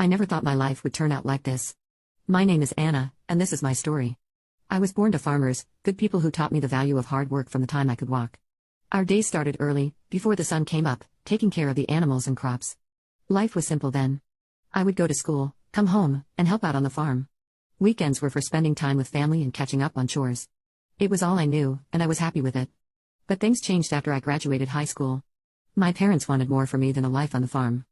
I never thought my life would turn out like this. My name is Anna, and this is my story. I was born to farmers, good people who taught me the value of hard work from the time I could walk. Our days started early, before the sun came up, taking care of the animals and crops. Life was simple then. I would go to school, come home, and help out on the farm. Weekends were for spending time with family and catching up on chores. It was all I knew, and I was happy with it. But things changed after I graduated high school. My parents wanted more for me than a life on the farm.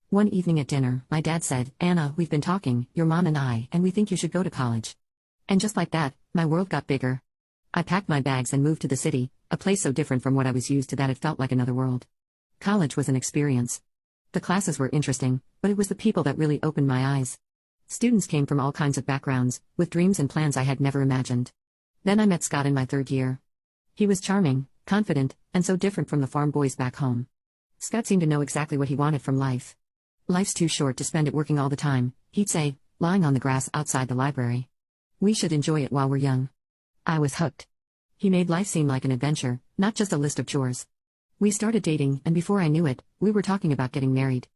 One evening at dinner, my dad said, "Anna, we've been talking, your mom and we think you should go to college." And just like that, my world got bigger. I packed my bags and moved to the city, a place so different from what I was used to that it felt like another world. College was an experience. The classes were interesting, but it was the people that really opened my eyes. Students came from all kinds of backgrounds, with dreams and plans I had never imagined. Then I met Scott in my third year. He was charming, confident, and so different from the farm boys back home. Scott seemed to know exactly what he wanted from life. "Life's too short to spend it working all the time," he'd say, lying on the grass outside the library. "We should enjoy it while we're young." I was hooked. He made life seem like an adventure, not just a list of chores. We started dating, and before I knew it, we were talking about getting married.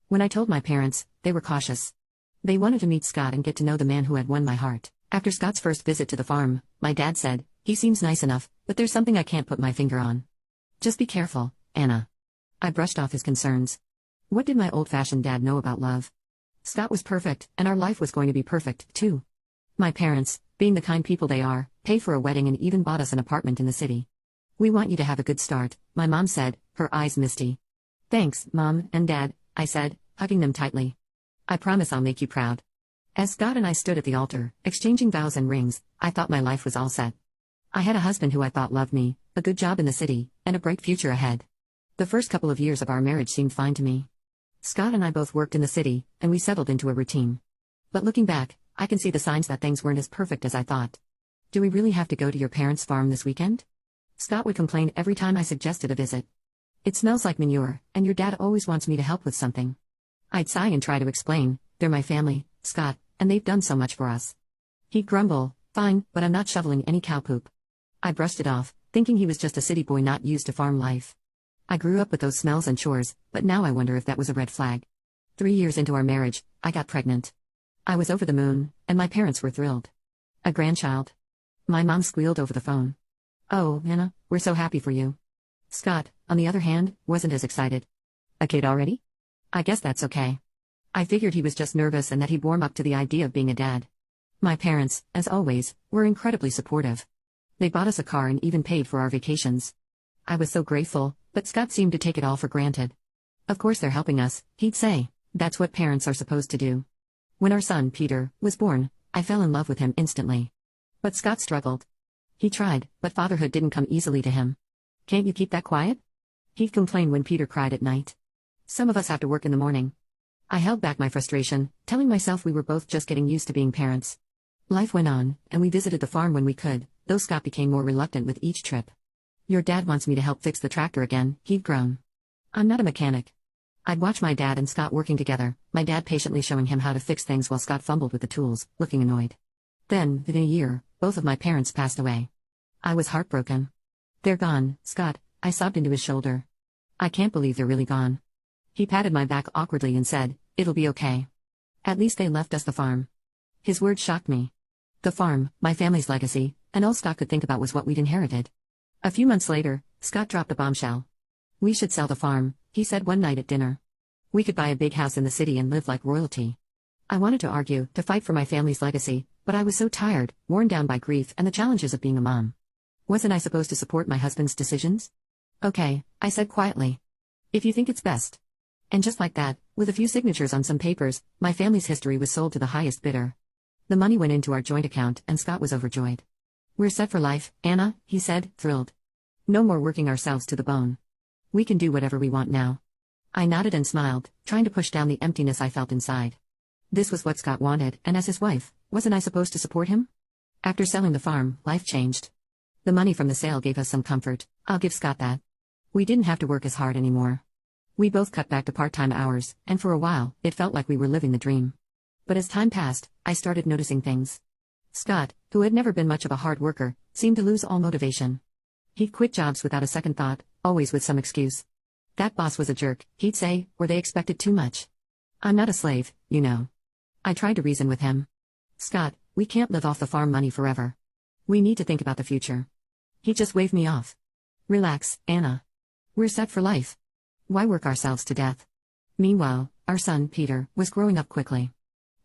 When I told my parents, they were cautious. They wanted to meet Scott and get to know the man who had won my heart. After Scott's first visit to the farm, my dad said, "He seems nice enough, but there's something I can't put my finger on. Just be careful, Anna." I brushed off his concerns. What did my old-fashioned dad know about love? Scott was perfect, and our life was going to be perfect, too. My parents, being the kind people they are, paid for a wedding and even bought us an apartment in the city. "We want you to have a good start," my mom said, her eyes misty. "Thanks, Mom and Dad," I said, hugging them tightly. "I promise I'll make you proud." As Scott and I stood at the altar, exchanging vows and rings, I thought my life was all set. I had a husband who I thought loved me, a good job in the city, and a bright future ahead. The first couple of years of our marriage seemed fine to me. Scott and I both worked in the city, and we settled into a routine. But looking back, I can see the signs that things weren't as perfect as I thought. "Do we really have to go to your parents' farm this weekend?" Scott would complain every time I suggested a visit. "It smells like manure, and your dad always wants me to help with something." I'd sigh and try to explain, "They're my family, Scott, and they've done so much for us." He'd grumble, "Fine, but I'm not shoveling any cow poop." I brushed it off, thinking he was just a city boy not used to farm life. I grew up with those smells and chores, but now I wonder if that was a red flag. 3 years into our marriage, I got pregnant. I was over the moon, and my parents were thrilled. "A grandchild?" My mom squealed over the phone. "Oh, Anna, we're so happy for you." Scott, on the other hand, wasn't as excited. "A kid already?" "I guess that's okay." I figured he was just nervous and that he'd warm up to the idea of being a dad. My parents, as always, were incredibly supportive. They bought us a car and even paid for our vacations. I was so grateful, but Scott seemed to take it all for granted. "Of course they're helping us," he'd say. "That's what parents are supposed to do." When our son, Peter, was born, I fell in love with him instantly. But Scott struggled. He tried, but fatherhood didn't come easily to him. "Can't you keep that quiet?" He'd complain when Peter cried at night. "Some of us have to work in the morning." I held back my frustration, telling myself we were both just getting used to being parents. Life went on, and we visited the farm when we could, though Scott became more reluctant with each trip. "Your dad wants me to help fix the tractor again," he'd groan. "I'm not a mechanic." I'd watch my dad and Scott working together, my dad patiently showing him how to fix things while Scott fumbled with the tools, looking annoyed. Then, within a year, both of my parents passed away. I was heartbroken. "They're gone, Scott," I sobbed into his shoulder. "I can't believe they're really gone." He patted my back awkwardly and said, "It'll be okay. At least they left us the farm." His words shocked me. The farm, my family's legacy, and all Scott could think about was what we'd inherited. A few months later, Scott dropped a bombshell. "We should sell the farm," he said one night at dinner. "We could buy a big house in the city and live like royalty." I wanted to argue, to fight for my family's legacy, but I was so tired, worn down by grief and the challenges of being a mom. Wasn't I supposed to support my husband's decisions? "Okay," I said quietly. "If you think it's best." And just like that, with a few signatures on some papers, my family's history was sold to the highest bidder. The money went into our joint account and Scott was overjoyed. "We're set for life, Anna," he said, thrilled. "No more working ourselves to the bone. We can do whatever we want now." I nodded and smiled, trying to push down the emptiness I felt inside. This was what Scott wanted, and as his wife, wasn't I supposed to support him? After selling the farm, life changed. The money from the sale gave us some comfort. I'll give Scott that. We didn't have to work as hard anymore. We both cut back to part-time hours, and for a while, it felt like we were living the dream. But as time passed, I started noticing things. Scott, who had never been much of a hard worker, seemed to lose all motivation. He'd quit jobs without a second thought, always with some excuse. "That boss was a jerk," he'd say, or "they expected too much." "I'm not a slave, you know." I tried to reason with him. Scott, we can't live off the farm money forever. We need to think about the future. He just waved me off. Relax, Anna. We're set for life. Why work ourselves to death? Meanwhile, our son, Peter, was growing up quickly.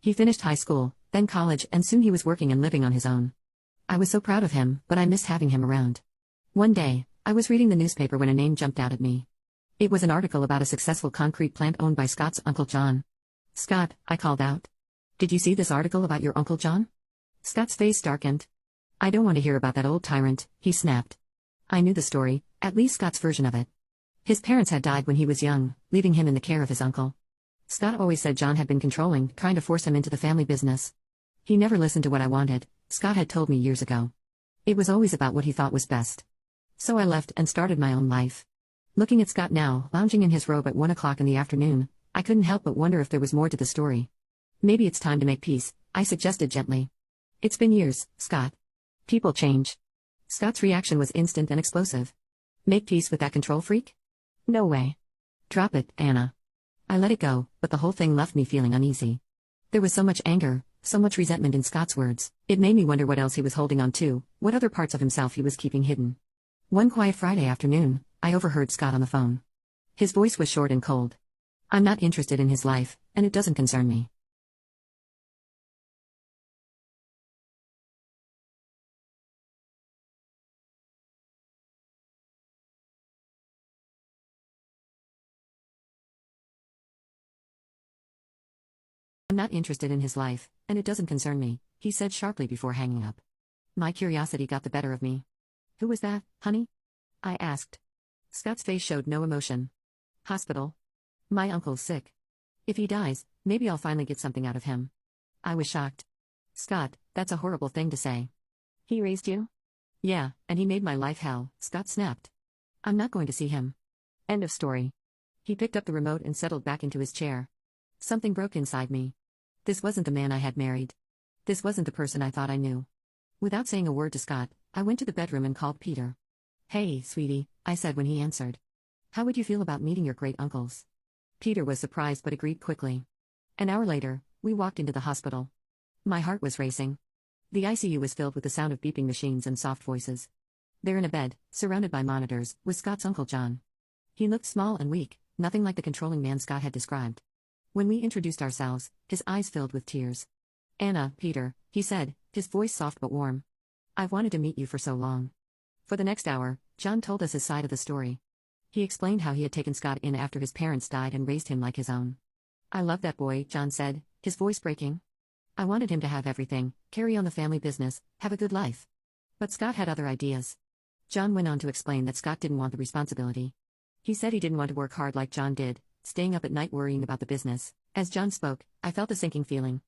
He finished high school, then college, and soon he was working and living on his own. I was so proud of him, but I missed having him around. One day, I was reading the newspaper when a name jumped out at me. It was an article about a successful concrete plant owned by Scott's Uncle John. Scott, I called out. Did you see this article about your Uncle John? Scott's face darkened. I don't want to hear about that old tyrant, he snapped. I knew the story, at least Scott's version of it. His parents had died when he was young, leaving him in the care of his uncle. Scott always said John had been controlling, trying to force him into the family business. He never listened to what I wanted, Scott had told me years ago. It was always about what he thought was best. So I left and started my own life. Looking at Scott now, lounging in his robe at 1 o'clock in the afternoon, I couldn't help but wonder if there was more to the story. Maybe it's time to make peace, I suggested gently. It's been years, Scott. People change. Scott's reaction was instant and explosive. Make peace with that control freak? No way. Drop it, Anna. I let it go, but the whole thing left me feeling uneasy. There was so much anger, so much resentment in Scott's words, it made me wonder what else he was holding on to, what other parts of himself he was keeping hidden. One quiet Friday afternoon, I overheard Scott on the phone. His voice was short and cold. I'm not interested in his life, and it doesn't concern me. I'm not interested in his life, and it doesn't concern me, he said sharply before hanging up. My curiosity got the better of me. Who was that, honey? I asked. Scott's face showed no emotion. Hospital. My uncle's sick. If he dies, maybe I'll finally get something out of him. I was shocked. Scott, that's a horrible thing to say. He raised you? Yeah, and he made my life hell, Scott snapped. I'm not going to see him. End of story. He picked up the remote and settled back into his chair. Something broke inside me. This wasn't the man I had married. This wasn't the person I thought I knew. Without saying a word to Scott, I went to the bedroom and called Peter. Hey, sweetie, I said when he answered. How would you feel about meeting your great-uncles? Peter was surprised but agreed quickly. An hour later, we walked into the hospital. My heart was racing. The ICU was filled with the sound of beeping machines and soft voices. There in a bed, surrounded by monitors, was Scott's Uncle John. He looked small and weak, nothing like the controlling man Scott had described. When we introduced ourselves, his eyes filled with tears. Anna, Peter, he said, his voice soft but warm. I've wanted to meet you for so long. For the next hour, John told us his side of the story. He explained how he had taken Scott in after his parents died and raised him like his own. I love that boy, John said, his voice breaking. I wanted him to have everything, carry on the family business, have a good life. But Scott had other ideas. John went on to explain that Scott didn't want the responsibility. He said he didn't want to work hard like John did, staying up at night worrying about the business. As John spoke, I felt a sinking feeling.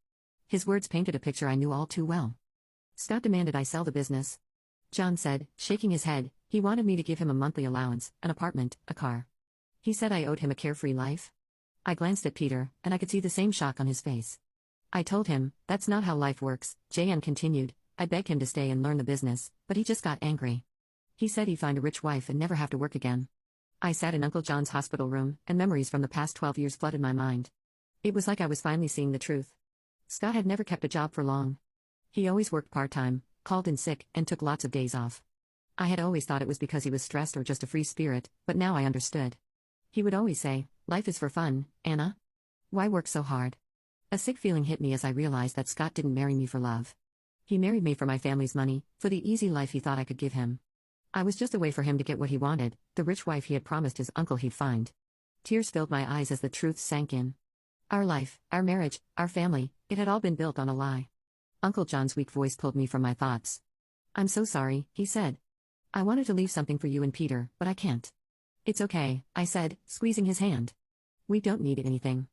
His words painted a picture I knew all too well. Scott demanded I sell the business. John said, shaking his head, he wanted me to give him a monthly allowance, an apartment, a car. He said I owed him a carefree life. I glanced at Peter, and I could see the same shock on his face. I told him, that's not how life works, Jan continued. I begged him to stay and learn the business, but he just got angry. He said he'd find a rich wife and never have to work again. I sat in Uncle John's hospital room, and memories from the past 12 years flooded my mind. It was like I was finally seeing the truth. Scott had never kept a job for long. He always worked part-time, called in sick, and took lots of days off. I had always thought it was because he was stressed or just a free spirit, but now I understood. He would always say, life is for fun, Anna. Why work so hard? A sick feeling hit me as I realized that Scott didn't marry me for love. He married me for my family's money, for the easy life he thought I could give him. I was just a way for him to get what he wanted, the rich wife he had promised his uncle he'd find. Tears filled my eyes as the truth sank in. Our life, our marriage, our family, it had all been built on a lie. Uncle John's weak voice pulled me from my thoughts. I'm so sorry, he said. I wanted to leave something for you and Peter, but I can't. It's okay, I said, squeezing his hand. We don't need anything.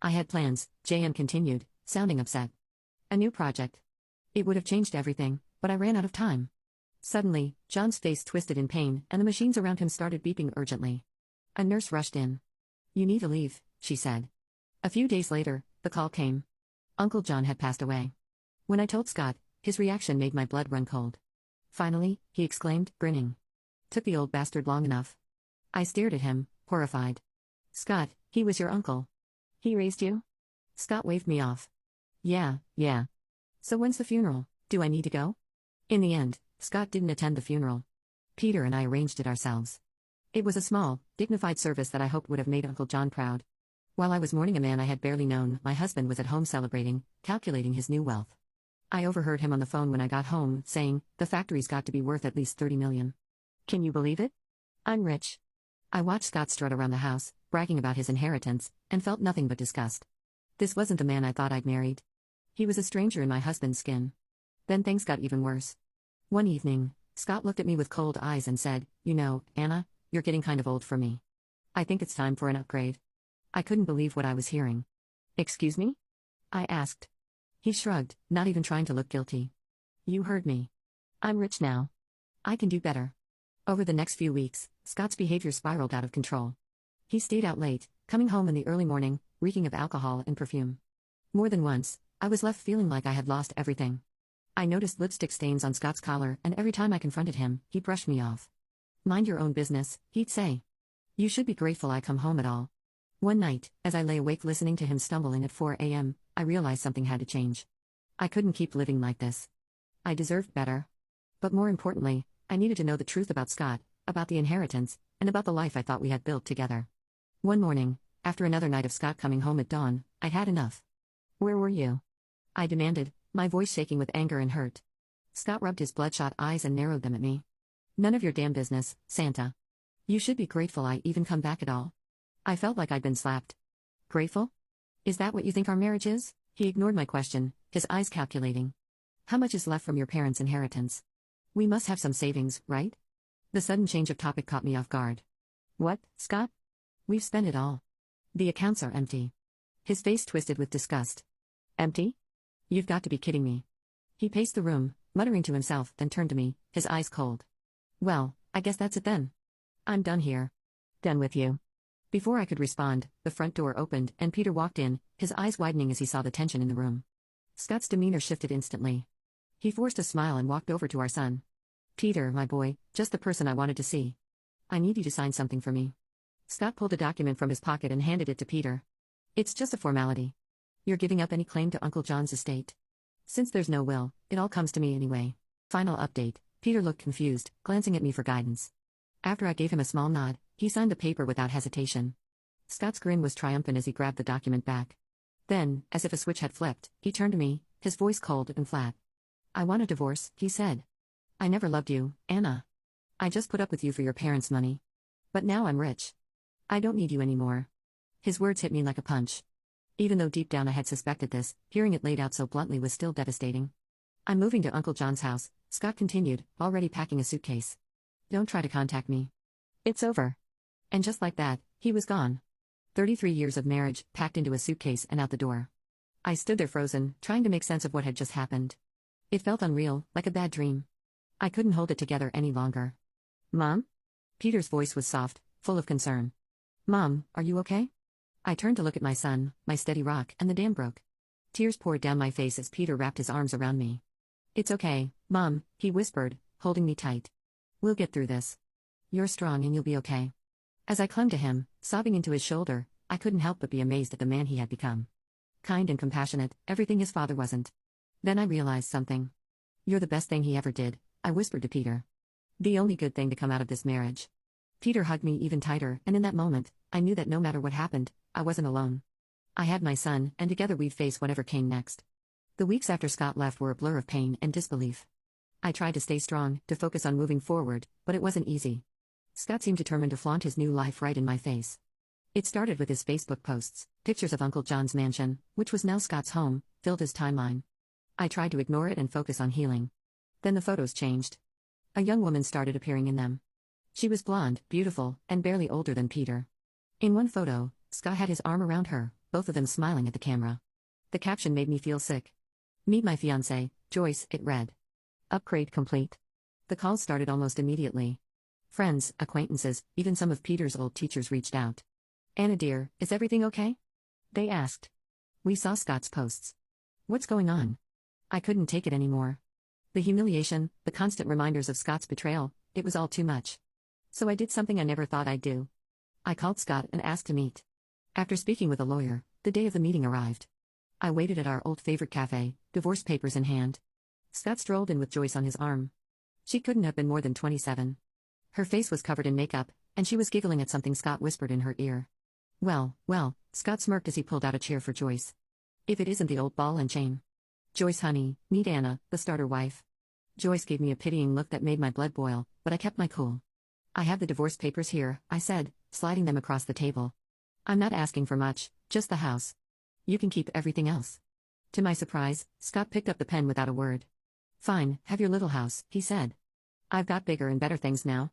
I had plans, Jan continued, sounding upset. A new project. It would have changed everything, but I ran out of time. Suddenly, John's face twisted in pain, and the machines around him started beeping urgently. A nurse rushed in. You need to leave, she said. A few days later, the call came. Uncle John had passed away. When I told Scott, his reaction made my blood run cold. Finally, he exclaimed, grinning. Took the old bastard long enough. I stared at him, horrified. Scott, he was your uncle. He raised you? Scott waved me off. Yeah. So when's the funeral? Do I need to go? In the end, Scott didn't attend the funeral. Peter and I arranged it ourselves. It was a small, dignified service that I hoped would have made Uncle John proud. While I was mourning a man I had barely known, my husband was at home celebrating, calculating his new wealth. I overheard him on the phone when I got home, saying, "The factory's got to be worth at least 30 million. Can you believe it? I'm rich." I watched Scott strut around the house, bragging about his inheritance, and felt nothing but disgust. This wasn't the man I thought I'd married. He was a stranger in my husband's skin. Then things got even worse. One evening, Scott looked at me with cold eyes and said, "You know, Anna, you're getting kind of old for me. I think it's time for an upgrade." I couldn't believe what I was hearing. "Excuse me?" I asked. He shrugged, not even trying to look guilty. "You heard me. I'm rich now. I can do better." Over the next few weeks, Scott's behavior spiraled out of control. He stayed out late, coming home in the early morning, reeking of alcohol and perfume. More than once, I was left feeling like I had lost everything. I noticed lipstick stains on Scott's collar, and every time I confronted him, he brushed me off. "Mind your own business," he'd say. "You should be grateful I come home at all." One night, as I lay awake listening to him stumble in at 4 a.m., I realized something had to change. I couldn't keep living like this. I deserved better. But more importantly, I needed to know the truth about Scott, about the inheritance, and about the life I thought we had built together. One morning, after another night of Scott coming home at dawn, I'd had enough. "Where were you?" I demanded, my voice shaking with anger and hurt. Scott rubbed his bloodshot eyes and narrowed them at me. "None of your damn business, Santa. You should be grateful I even come back at all." I felt like I'd been slapped. "Grateful? Is that what you think our marriage is?" He ignored my question, his eyes calculating. "How much is left from your parents' inheritance? We must have some savings, right?" The sudden change of topic caught me off guard. "What, Scott? We've spent it all. The accounts are empty." His face twisted with disgust. "Empty? You've got to be kidding me." He paced the room, muttering to himself, then turned to me, his eyes cold. "Well, I guess that's it then. I'm done here." "Done with you." Before I could respond, the front door opened and Peter walked in, his eyes widening as he saw the tension in the room. Scott's demeanor shifted instantly. He forced a smile and walked over to our son. "Peter, my boy, just the person I wanted to see. I need you to sign something for me." Scott pulled a document from his pocket and handed it to Peter. "It's just a formality. You're giving up any claim to Uncle John's estate. Since there's no will, it all comes to me anyway." Final update. Peter looked confused, glancing at me for guidance. After I gave him a small nod, he signed the paper without hesitation. Scott's grin was triumphant as he grabbed the document back. Then, as if a switch had flipped, he turned to me, his voice cold and flat. "I want a divorce," he said. "I never loved you, Anna. I just put up with you for your parents' money. But now I'm rich. I don't need you anymore." His words hit me like a punch. Even though deep down I had suspected this, hearing it laid out so bluntly was still devastating. "I'm moving to Uncle John's house," Scott continued, already packing a suitcase. "Don't try to contact me. It's over." And just like that, he was gone. 33 years of marriage, packed into a suitcase and out the door. I stood there frozen, trying to make sense of what had just happened. It felt unreal, like a bad dream. I couldn't hold it together any longer. "Mom?" Peter's voice was soft, full of concern. "Mom, are you okay?" I turned to look at my son, my steady rock, and the dam broke. Tears poured down my face as Peter wrapped his arms around me. "It's okay, Mom," he whispered, holding me tight. "We'll get through this. You're strong and you'll be okay." As I clung to him, sobbing into his shoulder, I couldn't help but be amazed at the man he had become. Kind and compassionate, everything his father wasn't. Then I realized something. "You're the best thing he ever did," I whispered to Peter. "The only good thing to come out of this marriage." Peter hugged me even tighter, and in that moment, I knew that no matter what happened, I wasn't alone. I had my son, and together we'd face whatever came next. The weeks after Scott left were a blur of pain and disbelief. I tried to stay strong, to focus on moving forward, but it wasn't easy. Scott seemed determined to flaunt his new life right in my face. It started with his Facebook posts. Pictures of Uncle John's mansion, which was now Scott's home, filled his timeline. I tried to ignore it and focus on healing. Then the photos changed. A young woman started appearing in them. She was blonde, beautiful, and barely older than Peter. In one photo, Scott had his arm around her, both of them smiling at the camera. The caption made me feel sick. "Meet my fiancée, Joyce," it read. Upgrade complete. The calls started almost immediately. Friends, acquaintances, even some of Peter's old teachers reached out. "Anna dear, is everything okay?" they asked. We saw Scott's posts. "What's going on?" I couldn't take it anymore. The humiliation, the constant reminders of Scott's betrayal, it was all too much. So I did something I never thought I'd do. I called Scott and asked to meet. After speaking with a lawyer, the day of the meeting arrived. I waited at our old favorite cafe, divorce papers in hand. Scott strolled in with Joyce on his arm. She couldn't have been more than 27. Her face was covered in makeup, and she was giggling at something Scott whispered in her ear. Well, Scott smirked as he pulled out a chair for Joyce. If it isn't the old ball and chain. Joyce, honey, meet Anna, the starter wife. Joyce gave me a pitying look that made my blood boil, but I kept my cool. I have the divorce papers here, I said, sliding them across the table. I'm not asking for much, just the house. You can keep everything else. To my surprise, Scott picked up the pen without a word. Fine, have your little house, he said. I've got bigger and better things now.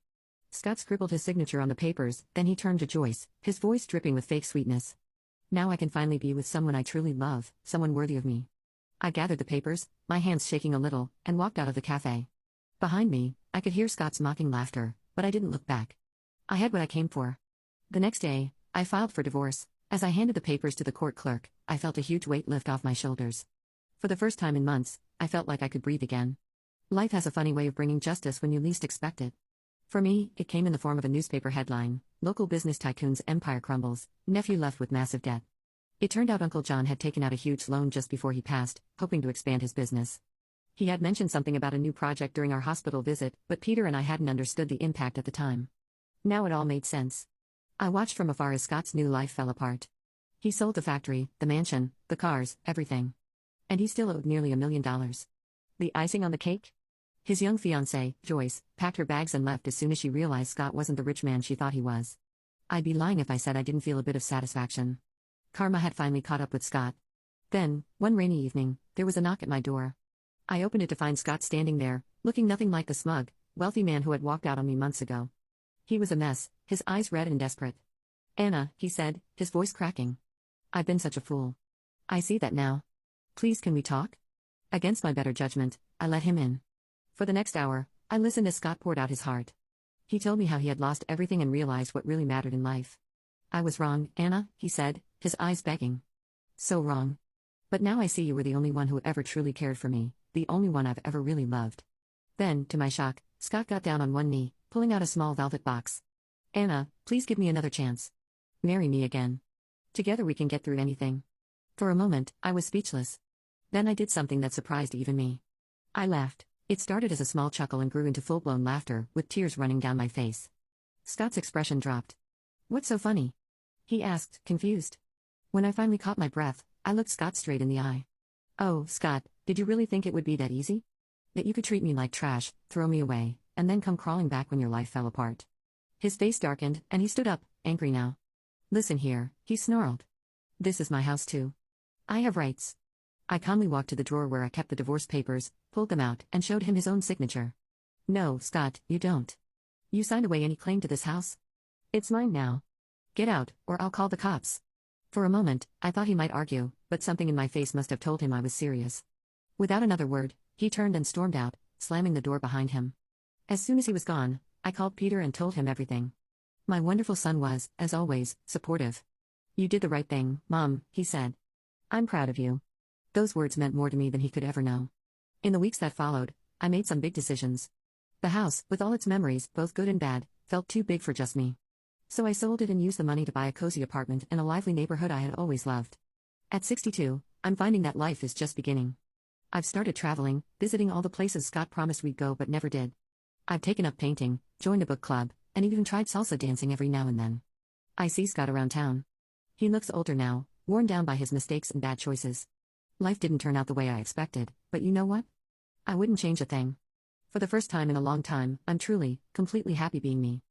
Scott scribbled his signature on the papers, then he turned to Joyce, his voice dripping with fake sweetness. Now I can finally be with someone I truly love, someone worthy of me. I gathered the papers, my hands shaking a little, and walked out of the cafe. Behind me, I could hear Scott's mocking laughter, but I didn't look back. I had what I came for. The next day, I filed for divorce. As I handed the papers to the court clerk, I felt a huge weight lift off my shoulders. For the first time in months, I felt like I could breathe again. Life has a funny way of bringing justice when you least expect it. For me, it came in the form of a newspaper headline: Local business tycoon's empire crumbles, nephew left with massive debt. It turned out Uncle John had taken out a huge loan just before he passed, hoping to expand his business. He had mentioned something about a new project during our hospital visit, but Peter and I hadn't understood the impact at the time. Now it all made sense. I watched from afar as Scott's new life fell apart. He sold the factory, the mansion, the cars, everything. And he still owed nearly $1 million. The icing on the cake? His young fiancée, Joyce, packed her bags and left as soon as she realized Scott wasn't the rich man she thought he was. I'd be lying if I said I didn't feel a bit of satisfaction. Karma had finally caught up with Scott. Then, one rainy evening, there was a knock at my door. I opened it to find Scott standing there, looking nothing like the smug, wealthy man who had walked out on me months ago. He was a mess, his eyes red and desperate. Anna, he said, his voice cracking. I've been such a fool. I see that now. Please, can we talk? Against my better judgment, I let him in. For the next hour, I listened as Scott poured out his heart. He told me how he had lost everything and realized what really mattered in life. I was wrong, Anna, he said, his eyes begging. So wrong. But now I see you were the only one who ever truly cared for me, the only one I've ever really loved. Then, to my shock, Scott got down on one knee, pulling out a small velvet box. Anna, please give me another chance. Marry me again. Together we can get through anything. For a moment, I was speechless. Then I did something that surprised even me. I laughed. It started as a small chuckle and grew into full-blown laughter, with tears running down my face. Scott's expression dropped. What's so funny? He asked, confused. When I finally caught my breath, I looked Scott straight in the eye. Oh, Scott, did you really think it would be that easy? That you could treat me like trash, throw me away, and then come crawling back when your life fell apart? His face darkened, and he stood up, angry now. Listen here, he snarled. This is my house too. I have rights. I calmly walked to the drawer where I kept the divorce papers, pulled them out, and showed him his own signature. No, Scott, you don't. You signed away any claim to this house. It's mine now. Get out, or I'll call the cops. For a moment, I thought he might argue, but something in my face must have told him I was serious. Without another word, he turned and stormed out, slamming the door behind him. As soon as he was gone, I called Peter and told him everything. My wonderful son was, as always, supportive. You did the right thing, Mom, he said. I'm proud of you. Those words meant more to me than he could ever know. In the weeks that followed, I made some big decisions. The house, with all its memories, both good and bad, felt too big for just me. So I sold it and used the money to buy a cozy apartment in a lively neighborhood I had always loved. At 62, I'm finding that life is just beginning. I've started traveling, visiting all the places Scott promised we'd go but never did. I've taken up painting, joined a book club, and even tried salsa dancing every now and then. I see Scott around town. He looks older now, worn down by his mistakes and bad choices. Life didn't turn out the way I expected, but you know what? I wouldn't change a thing. For the first time in a long time, I'm truly, completely happy being me.